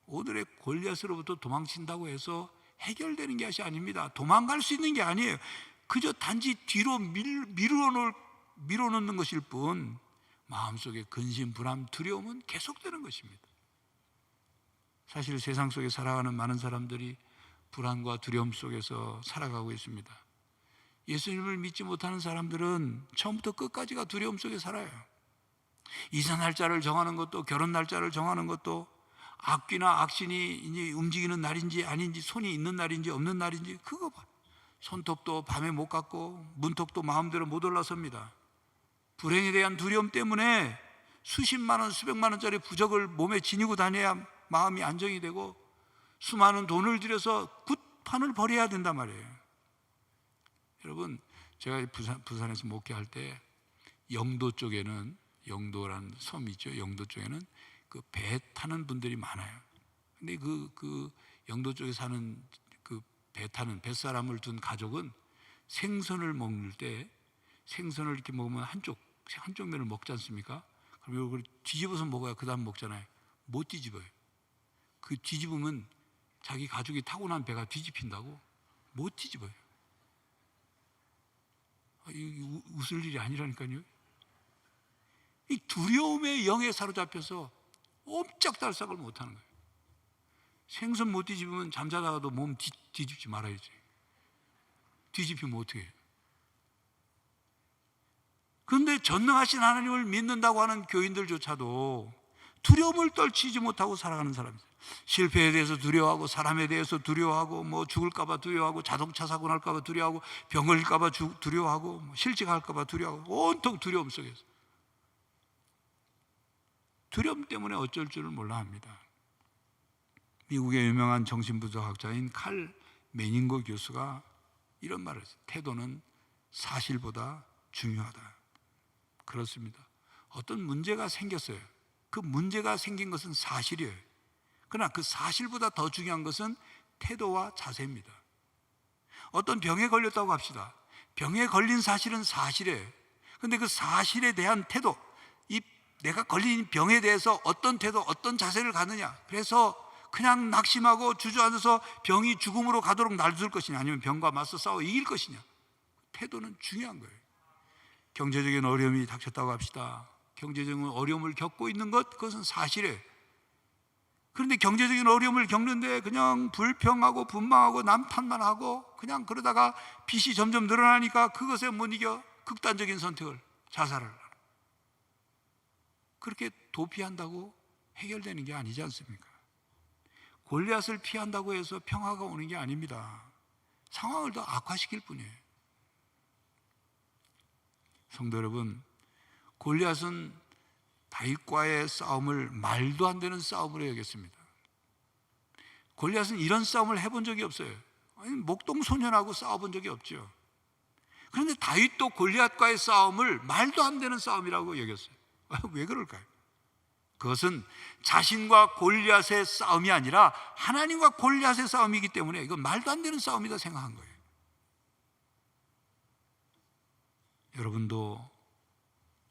오늘의 골리앗으로부터 도망친다고 해서 해결되는 것이 아닙니다. 도망갈 수 있는 게 아니에요. 그저 단지 뒤로 밀어놓는 것일 뿐 마음속에 근심, 불안, 두려움은 계속되는 것입니다. 사실 세상 속에 살아가는 많은 사람들이 불안과 두려움 속에서 살아가고 있습니다. 예수님을 믿지 못하는 사람들은 처음부터 끝까지가 두려움 속에 살아요. 이사 날짜를 정하는 것도, 결혼 날짜를 정하는 것도, 악귀나 악신이 이제 움직이는 날인지 아닌지, 손이 있는 날인지 없는 날인지 그거 봐. 손톱도 밤에 못 깎고 문턱도 마음대로 못 올라섭니다. 불행에 대한 두려움 때문에 수십만 원, 수백만 원짜리 부적을 몸에 지니고 다녀야 마음이 안정이 되고 수많은 돈을 들여서 굿판을 벌여야 된단 말이에요. 여러분, 제가 부산에서 목회할 때 영도 쪽에는, 영도라는 섬이 있죠. 영도 쪽에는 그 배 타는 분들이 많아요. 근데 그 영도 쪽에 사는 그 배 타는 뱃사람을 둔 가족은 생선을 먹을 때 생선을 이렇게 먹으면 한쪽 면을 먹지 않습니까? 그럼 이걸 뒤집어서 먹어야 그 다음 먹잖아요. 못 뒤집어요. 그 뒤집으면 자기 가족이 타고 난 배가 뒤집힌다고 못 뒤집어요. 이 웃을 일이 아니라니까요. 이 두려움의 영에 사로잡혀서 옴짝달싹을 못하는 거예요. 생선 못 뒤집으면 잠자다가도 몸 뒤집지 말아야지. 뒤집히면 어떻게 해요? 그런데 전능하신 하나님을 믿는다고 하는 교인들조차도 두려움을 떨치지 못하고 살아가는 사람이에요. 실패에 대해서 두려워하고, 사람에 대해서 두려워하고, 뭐 죽을까 봐 두려워하고, 자동차 사고 날까 봐 두려워하고, 병 걸릴까 봐 두려워하고, 뭐 실직할까 봐 두려워하고, 온통 두려움 속에서 두려움 때문에 어쩔 줄을 몰라 합니다. 미국의 유명한 정신분석학자인 칼 메닝거 교수가 이런 말을 했어요. 태도는 사실보다 중요하다. 그렇습니다. 어떤 문제가 생겼어요. 그 문제가 생긴 것은 사실이에요. 그러나 그 사실보다 더 중요한 것은 태도와 자세입니다. 어떤 병에 걸렸다고 합시다. 병에 걸린 사실은 사실이에요. 그런데 그 사실에 대한 태도, 이 내가 걸린 병에 대해서 어떤 태도, 어떤 자세를 갖느냐. 그래서 그냥 낙심하고 주저앉아서 병이 죽음으로 가도록 놔둘 것이냐, 아니면 병과 맞서 싸워 이길 것이냐. 태도는 중요한 거예요. 경제적인 어려움이 닥쳤다고 합시다. 경제적인 어려움을 겪고 있는 것, 그것은 사실이에요. 그런데 경제적인 어려움을 겪는데 그냥 불평하고 분망하고 남 탓만 하고 그냥 그러다가 빚이 점점 늘어나니까 그것에 못 이겨 극단적인 선택을, 자살을 하는. 그렇게 도피한다고 해결되는 게 아니지 않습니까? 골리앗을 피한다고 해서 평화가 오는 게 아닙니다. 상황을 더 악화시킬 뿐이에요. 성도 여러분, 골리앗은 다윗과의 싸움을 말도 안 되는 싸움으로 여겼습니다. 골리앗은 이런 싸움을 해본 적이 없어요. 아니, 목동소년하고 싸워본 적이 없죠. 그런데 다윗도 골리앗과의 싸움을 말도 안 되는 싸움이라고 여겼어요. 왜 그럴까요? 그것은 자신과 골리앗의 싸움이 아니라 하나님과 골리앗의 싸움이기 때문에 이건 말도 안 되는 싸움이다 생각한 거예요. 여러분도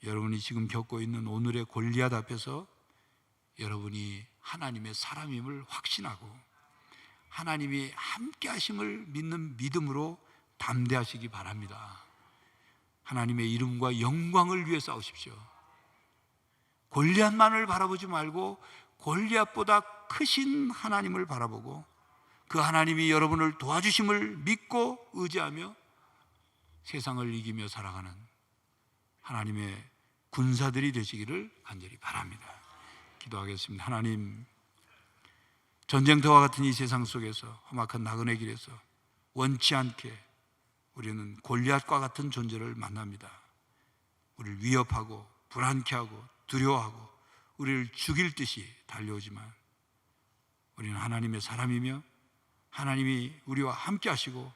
여러분이 지금 겪고 있는 오늘의 골리앗 앞에서 여러분이 하나님의 사람임을 확신하고 하나님이 함께 하심을 믿는 믿음으로 담대하시기 바랍니다. 하나님의 이름과 영광을 위해 싸우십시오. 골리앗만을 바라보지 말고 골리앗보다 크신 하나님을 바라보고 그 하나님이 여러분을 도와주심을 믿고 의지하며 세상을 이기며 살아가는 하나님의 군사들이 되시기를 간절히 바랍니다. 기도하겠습니다. 하나님, 전쟁터와 같은 이 세상 속에서, 험악한 나그네 길에서 원치 않게 우리는 골리앗과 같은 존재를 만납니다. 우리를 위협하고 불안케 하고 두려워하고 우리를 죽일 듯이 달려오지만 우리는 하나님의 사람이며 하나님이 우리와 함께 하시고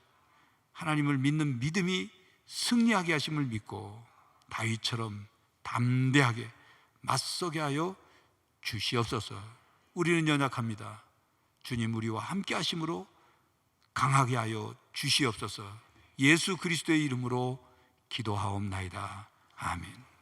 하나님을 믿는 믿음이 승리하게 하심을 믿고 다윗처럼 담대하게 맞서게 하여 주시옵소서. 우리는 연약합니다. 주님 우리와 함께 하심으로 강하게 하여 주시옵소서. 예수 그리스도의 이름으로 기도하옵나이다. 아멘.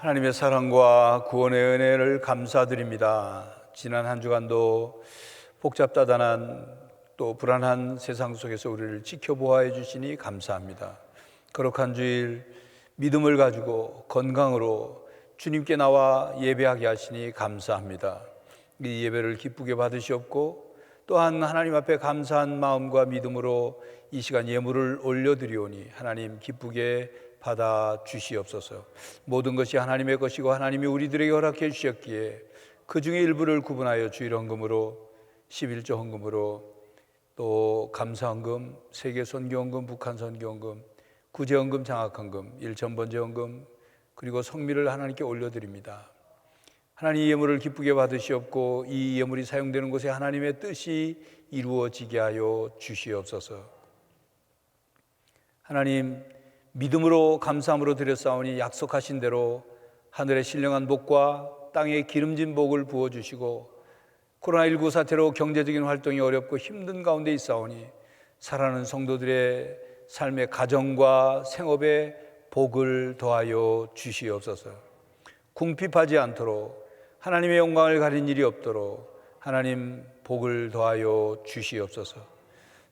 하나님의 사랑과 구원의 은혜를 감사드립니다. 지난 한 주간도 복잡다단한 또 불안한 세상 속에서 우리를 지켜보아해 주시니 감사합니다. 거룩한 주일 믿음을 가지고 건강으로 주님께 나와 예배하게 하시니 감사합니다. 이 예배를 기쁘게 받으시옵고 또한 하나님 앞에 감사한 마음과 믿음으로 이 시간 예물을 올려드리오니 하나님 기쁘게 받아 주시옵소서. 모든 것이 하나님의 것이고 하나님이 우리들에게 허락해 주셨기에 그 중에 일부를 구분하여 주일 헌금으로 11조 헌금으로 또 감사헌금, 세계 선교헌금, 북한 선교헌금, 구제헌금, 장학헌금, 일천번제헌금 그리고 성미를 하나님께 올려드립니다. 하나님 이 예물을 기쁘게 받으시옵고 이 예물이 사용되는 곳에 하나님의 뜻이 이루어지게 하여 주시옵소서. 하나님 믿음으로 감사함으로 드렸사오니 약속하신 대로 하늘의 신령한 복과 땅의 기름진 복을 부어주시고 코로나19 사태로 경제적인 활동이 어렵고 힘든 가운데 있사오니 살아가는 성도들의 삶의 가정과 생업에 복을 더하여 주시옵소서. 궁핍하지 않도록 하나님의 영광을 가린 일이 없도록 하나님 복을 더하여 주시옵소서.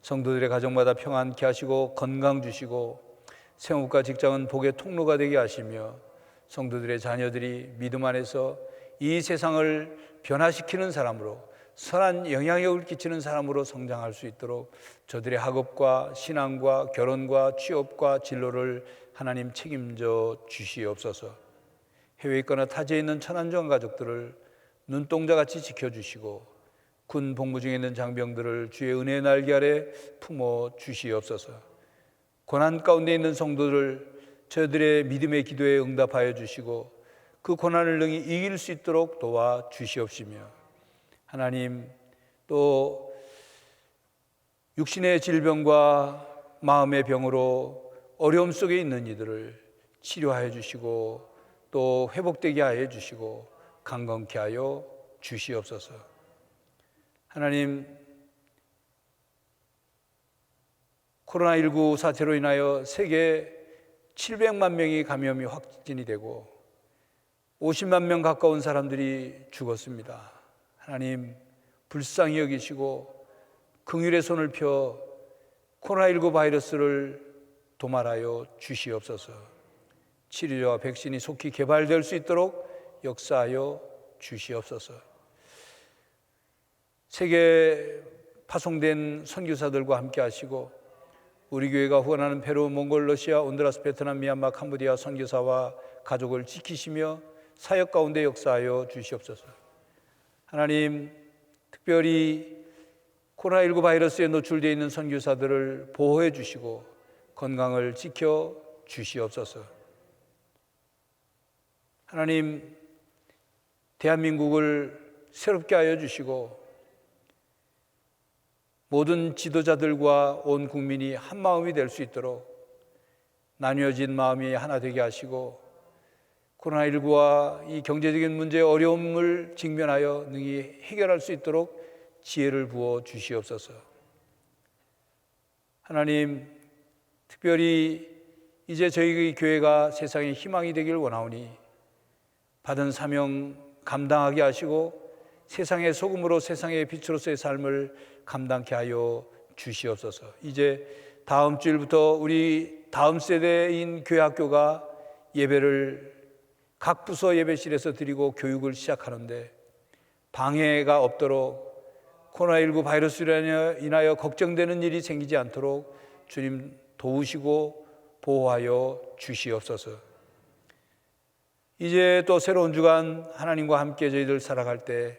성도들의 가정마다 평안케 하시고 건강 주시고 생업과 직장은 복의 통로가 되게 하시며 성도들의 자녀들이 믿음 안에서 이 세상을 변화시키는 사람으로 선한 영향력을 끼치는 사람으로 성장할 수 있도록 저들의 학업과 신앙과 결혼과 취업과 진로를 하나님 책임져 주시옵소서. 해외에 있거나 타지에 있는 천안정 가족들을 눈동자같이 지켜주시고 군 복무 중에 있는 장병들을 주의 은혜의 날개 아래 품어 주시옵소서. 고난 가운데 있는 성도들 저들의 믿음의 기도에 응답하여 주시고 그 고난을 능히 이길 수 있도록 도와 주시옵시며 하나님 또 육신의 질병과 마음의 병으로 어려움 속에 있는 이들을 치료하여 주시고 또 회복되게 하여 주시고 강건케 하여 주시옵소서. 하나님 코로나19 사태로 인하여 세계 700만 명이 감염이 확진이 되고 50만 명 가까운 사람들이 죽었습니다. 하나님 불쌍히 여기시고 긍휼의 손을 펴 코로나19 바이러스를 도말하여 주시옵소서. 치료제와 백신이 속히 개발될 수 있도록 역사하여 주시옵소서. 세계에 파송된 선교사들과 함께 하시고 우리 교회가 후원하는 페루, 몽골, 러시아, 온두라스, 베트남, 미얀마, 캄보디아 선교사와 가족을 지키시며 사역 가운데 역사하여 주시옵소서. 하나님 특별히 코로나19 바이러스에 노출되어 있는 선교사들을 보호해 주시고 건강을 지켜 주시옵소서. 하나님 대한민국을 새롭게 하여 주시고 모든 지도자들과 온 국민이 한 마음이 될 수 있도록 나뉘어진 마음이 하나 되게 하시고 코로나19와 이 경제적인 문제의 어려움을 직면하여 능히 해결할 수 있도록 지혜를 부어 주시옵소서. 하나님 특별히 이제 저희 교회가 세상의 희망이 되길 원하오니 받은 사명 감당하게 하시고 세상의 소금으로 세상의 빛으로서의 삶을 감당케 하여 주시옵소서. 이제 다음 주일부터 우리 다음 세대인 교회 학교가 예배를 각 부서 예배실에서 드리고 교육을 시작하는데 방해가 없도록 코로나19 바이러스로 인하여 걱정되는 일이 생기지 않도록 주님 도우시고 보호하여 주시옵소서. 이제 또 새로운 주간 하나님과 함께 저희들 살아갈 때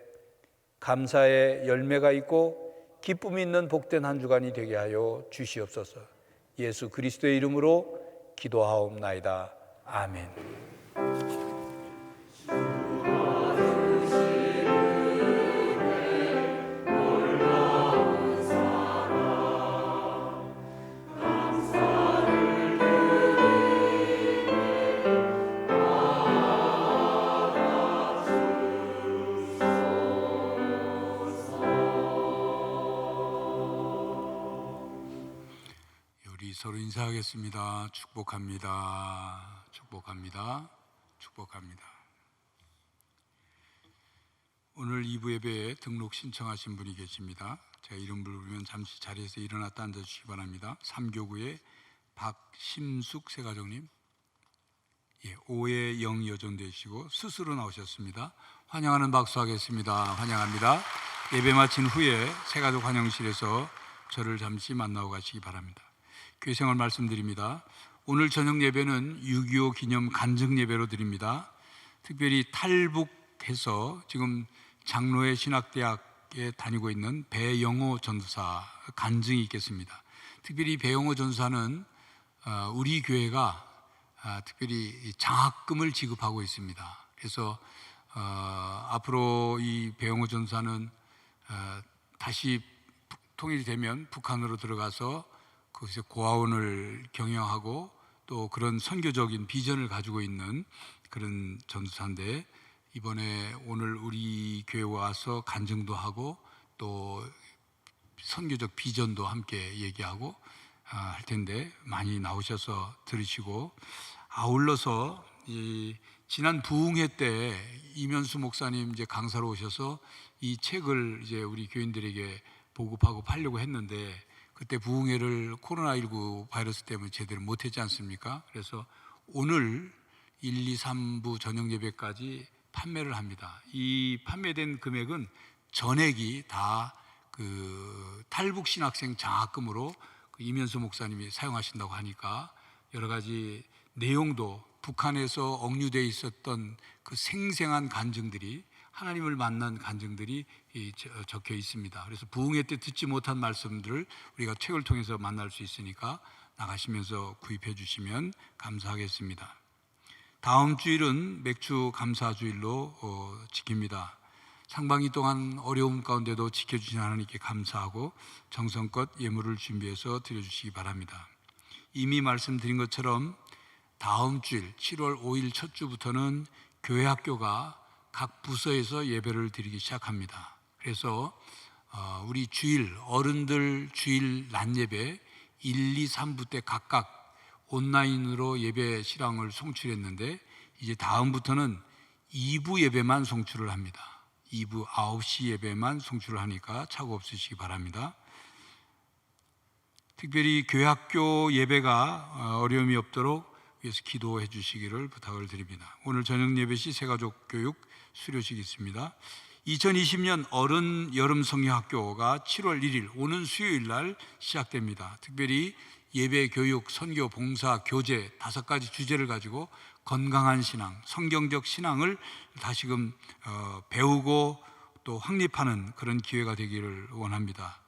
감사의 열매가 있고 기쁨이 있는 복된 한 주간이 되게 하여 주시옵소서. 예수 그리스도의 이름으로 기도하옵나이다. 아멘. 서로 인사하겠습니다. 축복합니다. 축복합니다. 축복합니다. 오늘 2부 예배에 등록 신청하신 분이 계십니다. 제가 이름 부르면 잠시 자리에서 일어났다 앉아주시기 바랍니다. 3교구의 박심숙 세가족님, 오해 영 여전 되시고 스스로 나오셨습니다. 환영하는 박수 하겠습니다. 환영합니다. 예배 마친 후에 세가족 환영실에서 저를 잠시 만나고 가시기 바랍니다. 교회생활 말씀드립니다. 오늘 저녁 예배는 6.25 기념 간증 예배로 드립니다. 특별히 탈북해서 지금 장로회 신학대학에 다니고 있는 배영호 전도사 간증이 있겠습니다. 특별히 배영호 전도사는 우리 교회가 특별히 장학금을 지급하고 있습니다. 그래서 앞으로 이 배영호 전도사는 다시 통일이 되면 북한으로 들어가서 거기서 고아원을 경영하고 또 그런 선교적인 비전을 가지고 있는 그런 전도사인데 이번에 오늘 우리 교회에 와서 간증도 하고 또 선교적 비전도 함께 얘기하고 할 텐데 많이 나오셔서 들으시고 아울러서 지난 부흥회 때 이면수 목사님 이제 강사로 오셔서 이 책을 이제 우리 교인들에게 보급하고 팔려고 했는데 그때 부흥회를 코로나19 바이러스 때문에 제대로 못했지 않습니까? 그래서 오늘 1, 2, 3부 저녁 예배까지 판매를 합니다. 이 판매된 금액은 전액이 다 그 탈북 신학생 장학금으로 그 이면수 목사님이 사용하신다고 하니까 여러 가지 내용도 북한에서 억류되어 있었던 그 생생한 간증들이 하나님을 만난 간증들이 적혀 있습니다. 그래서 부흥회 때 듣지 못한 말씀들을 우리가 책을 통해서 만날 수 있으니까 나가시면서 구입해 주시면 감사하겠습니다. 다음 주일은 맥주 감사주일로 지킵니다. 상반기 동안 어려움 가운데도 지켜주신 하나님께 감사하고 정성껏 예물을 준비해서 드려주시기 바랍니다. 이미 말씀드린 것처럼 다음 주일 7월 5일 첫 주부터는 교회 학교가 각 부서에서 예배를 드리기 시작합니다. 그래서 우리 주일 어른들 주일 낮 예배 1, 2, 3부 때 각각 온라인으로 예배 실황을 송출했는데 이제 다음부터는 2부 예배만 송출을 합니다. 2부 9시 예배만 송출을 하니까 착오 없으시기 바랍니다. 특별히 교회학교 예배가 어려움이 없도록 위해서 기도해 주시기를 부탁을 드립니다. 오늘 저녁 예배 시 새가족 교육 수료식이 있습니다. 2020년 어른 여름 성경학교가 7월 1일 오는 수요일 날 시작됩니다. 특별히 예배, 교육, 선교, 봉사, 교제 5가지 주제를 가지고 건강한 신앙, 성경적 신앙을 다시금 배우고 또 확립하는 그런 기회가 되기를 원합니다.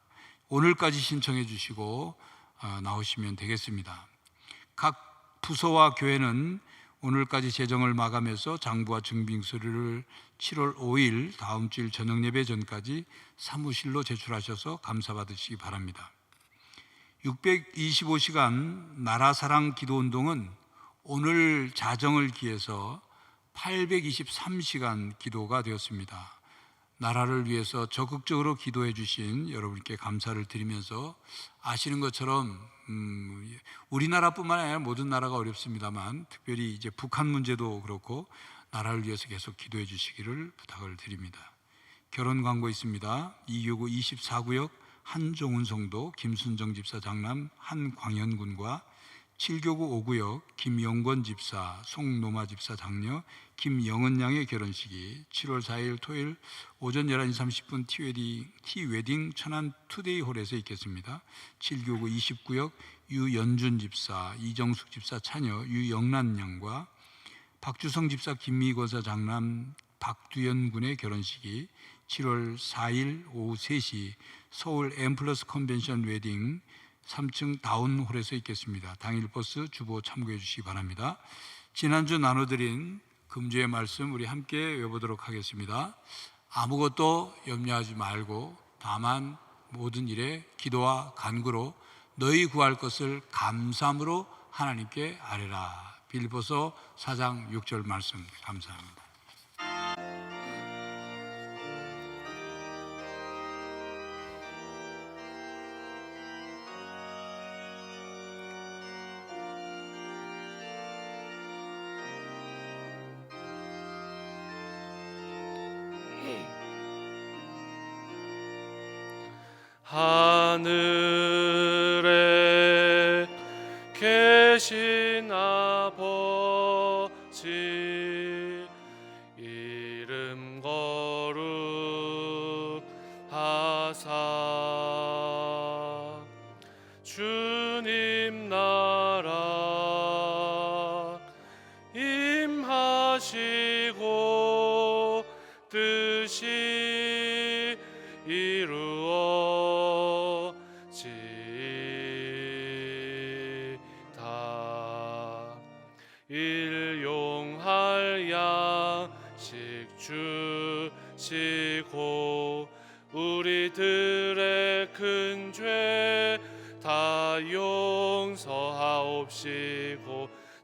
오늘까지 신청해 주시고 나오시면 되겠습니다. 각 부서와 교회는 오늘까지 재정을 마감해서 장부와 증빙서류를 7월 5일 다음 주일 저녁 예배 전까지 사무실로 제출하셔서 감사받으시기 바랍니다. 625시간 나라사랑 기도운동은 오늘 자정을 기해서 823시간 기도가 되었습니다. 나라를 위해서 적극적으로 기도해 주신 여러분께 감사를 드리면서 아시는 것처럼 우리나라뿐만 아니라 모든 나라가 어렵습니다만 특별히 이제 북한 문제도 그렇고 나라를 위해서 계속 기도해 주시기를 부탁을 드립니다. 결혼 광고 있습니다. 2교구 24구역 한종훈 성도 김순정 집사 장남 한광현 군과 7교구 5구역 김영권 집사 송노마 집사 장녀 김영은 양의 결혼식이 7월 4일 토요일 오전 11시 30분 티웨딩 천안 투데이 홀에서 있겠습니다. 7교구 20구역 유연준 집사 이정숙 집사 차녀 유영란 양과 박주성 집사 김미권사 장남 박두현 군의 결혼식이 7월 4일 오후 3시 서울 M+ 컨벤션 웨딩 3층 다운홀에서 있겠습니다. 당일 버스 주보 참고해 주시기 바랍니다. 지난주 나눠드린 금주의 말씀 우리 함께 외워보도록 하겠습니다. 아무것도 염려하지 말고 다만 모든 일에 기도와 간구로 너희 구할 것을 감사함으로 하나님께 아뢰라. 빌립보서 4장 6절 말씀 감사합니다. 하늘에 계신 아버지 이름 거룩하사 주님 나라 임하시고 뜻이 이루어지다. 일용할 양식 주시고 우리들의 큰 죄 다 용서하옵시고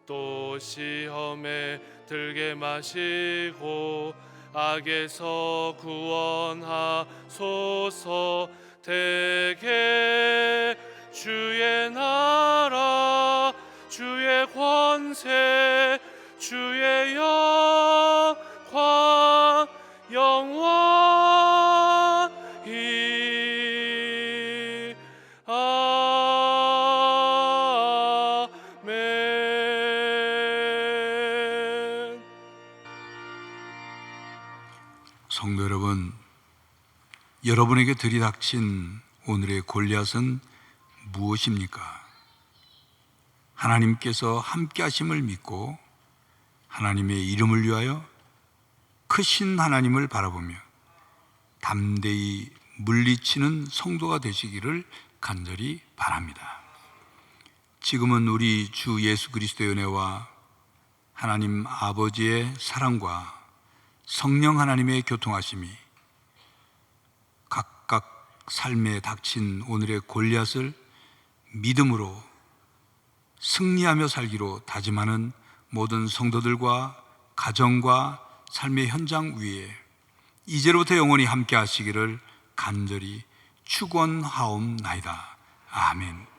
또 시험에 들게 마시고 악에서 구원하소서. 대개 주의 나라 주의 권세 주의 영광 영원히 아멘. 성도 여러분, 여러분에게 들이닥친 오늘의 골리앗은 무엇입니까? 하나님께서 함께 하심을 믿고 하나님의 이름을 위하여 크신 하나님을 바라보며 담대히 물리치는 성도가 되시기를 간절히 바랍니다. 지금은 우리 주 예수 그리스도의 은혜와 하나님 아버지의 사랑과 성령 하나님의 교통하심이 각각 삶에 닥친 오늘의 골리앗을 믿음으로 승리하며 살기로 다짐하는 모든 성도들과 가정과 삶의 현장 위에 이제로부터 영원히 함께 하시기를 간절히 축원하옵나이다. 아멘.